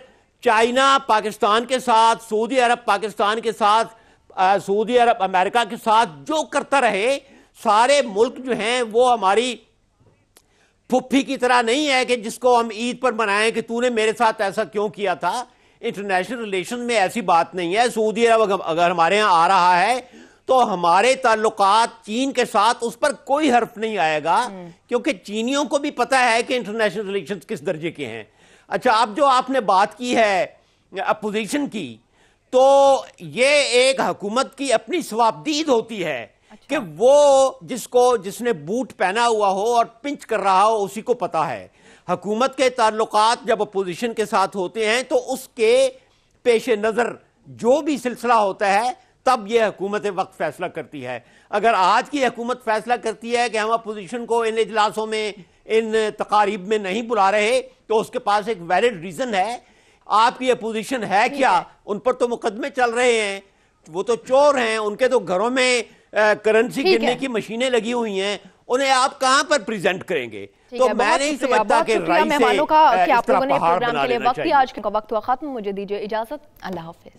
چائنا پاکستان کے ساتھ، سعودی عرب پاکستان کے ساتھ، سعودی عرب امریکہ کے ساتھ جو کرتا رہے. سارے ملک جو ہیں وہ ہماری پھپھی کی طرح نہیں ہے کہ جس کو ہم عید پر منائیں کہ تو نے میرے ساتھ ایسا کیوں کیا تھا. انٹرنیشنل ریلیشن میں ایسی بات نہیں ہے. سعودی عرب اگر ہمارے ہاں آ رہا ہے تو ہمارے تعلقات چین کے ساتھ اس پر کوئی حرف نہیں آئے گا، کیونکہ چینیوں کو بھی پتا ہے کہ انٹرنیشنل ریلیشنز کس درجے کے ہیں. اچھا، اب جو آپ نے بات کی ہے اپوزیشن کی، تو یہ ایک حکومت کی اپنی ثوابدید ہوتی ہے کہ وہ جس نے بوٹ پہنا ہوا ہو اور پنچ کر رہا ہو اسی کو پتا ہے. حکومت کے تعلقات جب اپوزیشن کے ساتھ ہوتے ہیں تو اس کے پیش نظر جو بھی سلسلہ ہوتا ہے تب یہ حکومت وقت فیصلہ کرتی ہے. اگر آج کی حکومت فیصلہ کرتی ہے کہ ہم اپوزیشن کو ان اجلاسوں میں، ان تقاریب میں نہیں بلا رہے، تو اس کے پاس ایک ویلڈ ریزن ہے. آپ کی اپوزیشن ہے کیا؟ ان پر تو مقدمے چل رہے ہیں، وہ تو چور ہیں، ان کے تو گھروں میں کرنسی گننے کی مشینیں لگی ہوئی ہیں، انہیں آپ کہاں پر پریزنٹ کریں گے؟ تو میں نہیں سمجھتا کہ رائی سے مہمانوں کا کہ آپ لوگوں نے پہاڑ پروگرام بنا کے لیے لینا وقت چاہیے. آج کا وقت ہوا ختم. مجھے دیجیے اجازت. اللہ حافظ.